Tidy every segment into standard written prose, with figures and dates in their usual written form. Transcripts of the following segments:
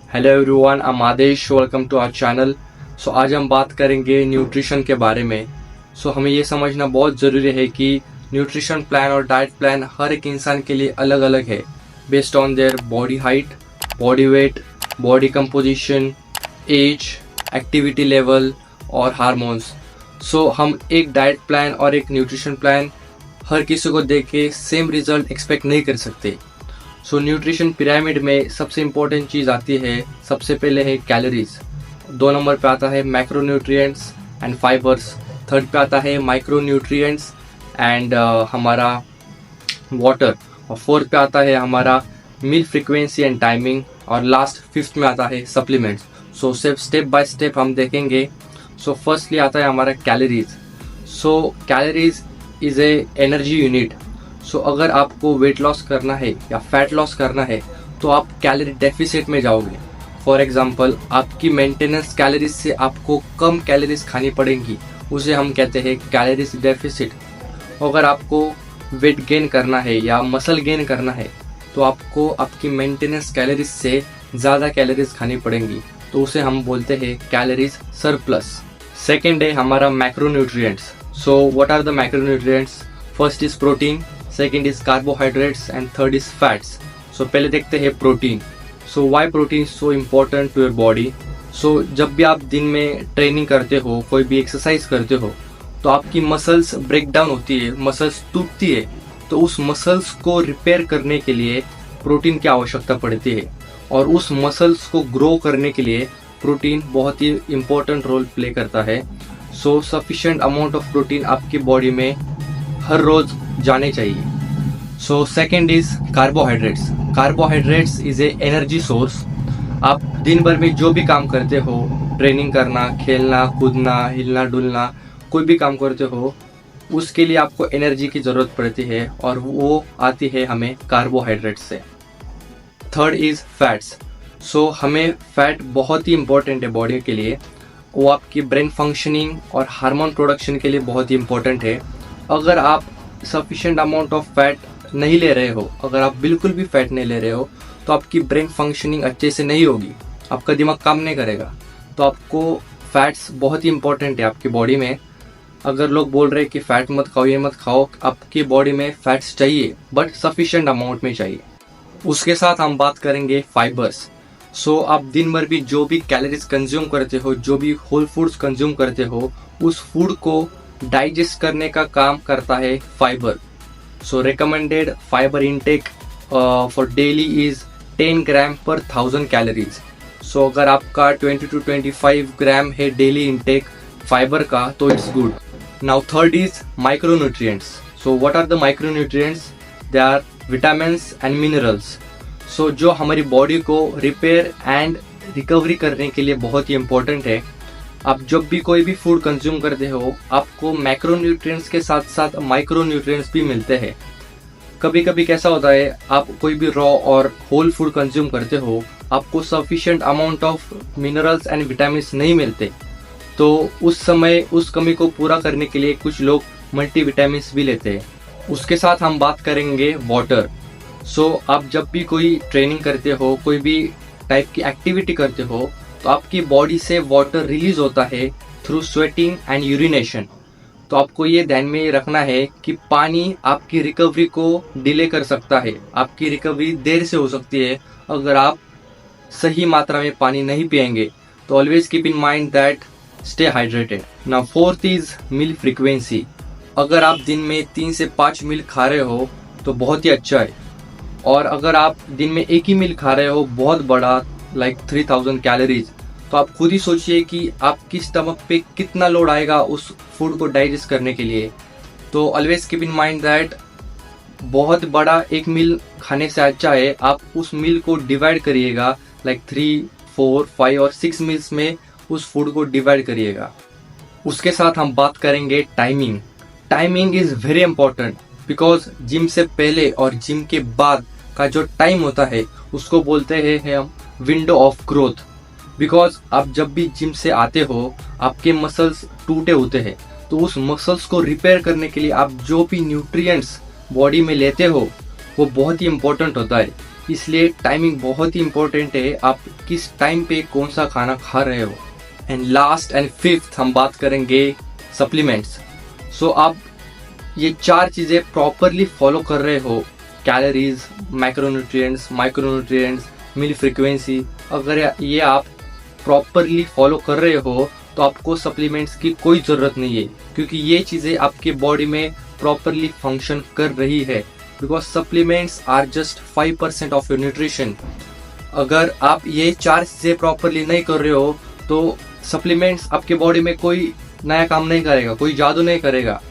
Hello everyone, I am Adesh. Welcome to our channel. So आज हम बात करेंगे न्यूट्रिशन के बारे में। हमें ये समझना बहुत ज़रूरी है कि न्यूट्रिशन प्लान और डाइट प्लान हर एक इंसान के लिए अलग अलग है, based on their body height, body weight, body composition, age, activity level और हार्मोन्स। हम एक डाइट प्लान और एक न्यूट्रिशन प्लान हर किसी को देख के सेम रिजल्ट एक्सपेक्ट नहीं कर सकते। न्यूट्रिशन पिरामिड में सबसे इम्पोर्टेंट चीज़ आती है, सबसे पहले है कैलोरीज, 2 नंबर पे आता है macro nutrients and fibres, third पे आता है माइक्रो न्यूट्रिएंट्स एंड हमारा वाटर, और फोर्थ पे आता है हमारा मील फ्रीक्वेंसी एंड टाइमिंग, और लास्ट फिफ्थ में आता है सप्लीमेंट्स। स्टेप बाय स्टेप हम देखेंगे। फर्स्टली आता है हमारा calories. Calories is a energy unit. अगर आपको वेट लॉस करना है या फैट लॉस करना है तो आप कैलोरी डेफिसिट में जाओगे। फॉर एग्जांपल, आपकी मेंटेनेंस कैलोरीज से आपको कम कैलोरीज खानी पड़ेंगी, उसे हम कहते हैं कैलोरीज डेफिसिट। अगर आपको वेट गेन करना है या मसल गेन करना है तो आपको आपकी मेंटेनेंस कैलोरीज से ज़्यादा कैलोरीज खानी पड़ेंगी, तो उसे हम बोलते हैं कैलोरीज सरप्लस। सेकेंड है हमारा macronutrients. What are the macronutrients? First is protein, second is carbohydrates and third is fats. पहले देखते हैं protein. Why protein so important to your body? जब भी आप दिन में ट्रेनिंग करते हो, कोई भी एक्सरसाइज करते हो, तो आपकी मसल्स ब्रेक डाउन होती है, मसल्स टूटती है। तो उस मसल्स को रिपेयर करने के लिए प्रोटीन की आवश्यकता पड़ती है, और उस मसल्स को ग्रो करने के लिए प्रोटीन बहुत ही इम्पोर्टेंट रोल प्ले करता है। सफिशिएंट अमाउंट ऑफ प्रोटीन आपकी बॉडी में हर रोज जाने चाहिए। Second is carbohydrates. Carbohydrates is a energy source. आप दिन भर में जो भी काम करते हो, ट्रेनिंग करना, खेलना कूदना, हिलना डुलना, कोई भी काम करते हो, उसके लिए आपको एनर्जी की ज़रूरत पड़ती है, और वो आती है हमें कार्बोहाइड्रेट्स से। Third is fats. हमें फैट बहुत ही इम्पोर्टेंट है बॉडी के लिए। वो आपकी ब्रेन फंक्शनिंग और हार्मोन प्रोडक्शन के लिए बहुत ही इम्पोर्टेंट है। अगर आप सफिशिएंट अमाउंट ऑफ फैट नहीं ले रहे हो, अगर आप बिल्कुल भी फैट नहीं ले रहे हो, तो आपकी ब्रेन फंक्शनिंग अच्छे से नहीं होगी, आपका दिमाग काम नहीं करेगा। तो आपको फैट्स बहुत ही इंपॉर्टेंट है आपकी बॉडी में। अगर लोग बोल रहे हैं कि फैट मत खाओ, ये मत खाओ, आपकी बॉडी में फैट्स चाहिए, बट सफिशिएंट अमाउंट में चाहिए। उसके साथ हम बात करेंगे फाइबर्स। आप दिन भर भी जो भी कैलोरीज कंज्यूम करते हो, जो भी होल फूड्स कंज्यूम करते हो, उस फूड को डाइजेस्ट करने का काम करता है fibre. Recommended fibre intake for daily is 10 ग्राम पर 1000 कैलोरीज। अगर आपका 20 to 25 ग्राम है डेली इनटेक फाइबर का, तो it's good. Now third is micronutrients. What are the micronutrients? They are vitamins and minerals. जो हमारी बॉडी को रिपेयर एंड रिकवरी करने के लिए बहुत ही इम्पोर्टेंट है। आप जब भी कोई भी फूड कंज्यूम करते हो, आपको मैक्रोन्यूट्रिएंट्स के साथ साथ माइक्रोन्यूट्रिएंट्स भी मिलते हैं। कभी कभी कैसा होता है, आप कोई भी रॉ और होल फूड कंज्यूम करते हो, आपको sufficient amount of minerals and vitamins नहीं मिलते, तो उस समय उस कमी को पूरा करने के लिए कुछ लोग मल्टीविटामिन्स भी लेते हैं। उसके साथ हम बात करेंगे वाटर। आप जब भी कोई ट्रेनिंग करते हो, कोई भी टाइप की एक्टिविटी करते हो, तो आपकी बॉडी से वाटर रिलीज होता है थ्रू स्वेटिंग एंड यूरिनेशन। तो आपको ये ध्यान में रखना है कि पानी आपकी रिकवरी को डिले कर सकता है, आपकी रिकवरी देर से हो सकती है अगर आप सही मात्रा में पानी नहीं पिएंगे। तो always keep in mind that stay hydrated. Now fourth is meal frequency. अगर आप दिन में 3 से 5 मील खा रहे हो तो बहुत ही अच्छा है, और अगर आप दिन में एक ही मील खा रहे हो बहुत बड़ा, लाइक 3000 कैलोरीज, तो आप खुद ही सोचिए कि आपकी स्टमक पे कितना लोड आएगा उस फूड को डाइजेस्ट करने के लिए। तो always keep in mind that बहुत बड़ा एक मील खाने से अच्छा है आप उस मील को डिवाइड करिएगा, लाइक 3, 4, 5 और 6 मील्स में उस फूड को डिवाइड करिएगा। उसके साथ हम बात करेंगे timing. Timing is very important, because gym से पहले और जिम के बाद का जो टाइम होता है उसको बोलते हैं हम विंडो ऑफ ग्रोथ। बिकॉज आप जब भी जिम से आते हो, आपके मसल्स टूटे होते हैं, तो उस मसल्स को रिपेयर करने के लिए आप जो भी न्यूट्रिएंट्स बॉडी में लेते हो वो बहुत ही इम्पोर्टेंट होता है। इसलिए टाइमिंग बहुत ही इंपॉर्टेंट है, आप किस टाइम पे कौन सा खाना खा रहे हो। एंड लास्ट एंड फिफ्थ हम बात करेंगे सप्लीमेंट्स। सो आप ये 4 चीज़ें प्रॉपरली फॉलो कर रहे हो, कैलोरीज, मैक्रोन्यूट्रिएंट्स, माइक्रोन्यूट्रिएंट्स, मील फ्रीक्वेंसी, अगर ये आप प्रॉपरली फॉलो कर रहे हो तो आपको सप्लीमेंट्स की कोई ज़रूरत नहीं है, क्योंकि ये चीज़ें आपके बॉडी में प्रॉपरली फंक्शन कर रही है। Because supplements are just 5% of your nutrition. अगर आप ये 4 चीज़ें प्रॉपरली नहीं कर रहे हो तो सप्लीमेंट्स आपके बॉडी में कोई नया काम नहीं करेगा, कोई जादू नहीं करेगा।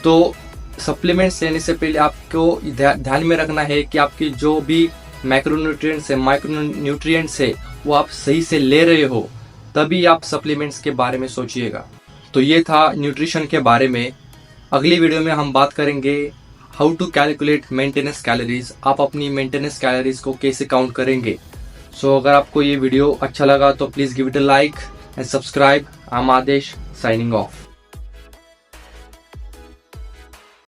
तो सप्लीमेंट्स लेने से पहले आपको ध्यान में रखना है कि आपकी जो भी मैक्रोन्यूट्रिएंट्स है, माइक्रोन्यूट्रिएंट्स है, वो आप सही से ले रहे हो, तभी आप सप्लीमेंट्स के बारे में सोचिएगा। तो ये था न्यूट्रिशन के बारे में। अगली वीडियो में हम बात करेंगे how to calculate maintenance calories. आप अपनी मेंटेनेंस कैलोरीज को कैसे काउंट करेंगे। सो अगर आपको ये वीडियो अच्छा लगा तो please give it a like and subscribe. I am Adesh, signing of.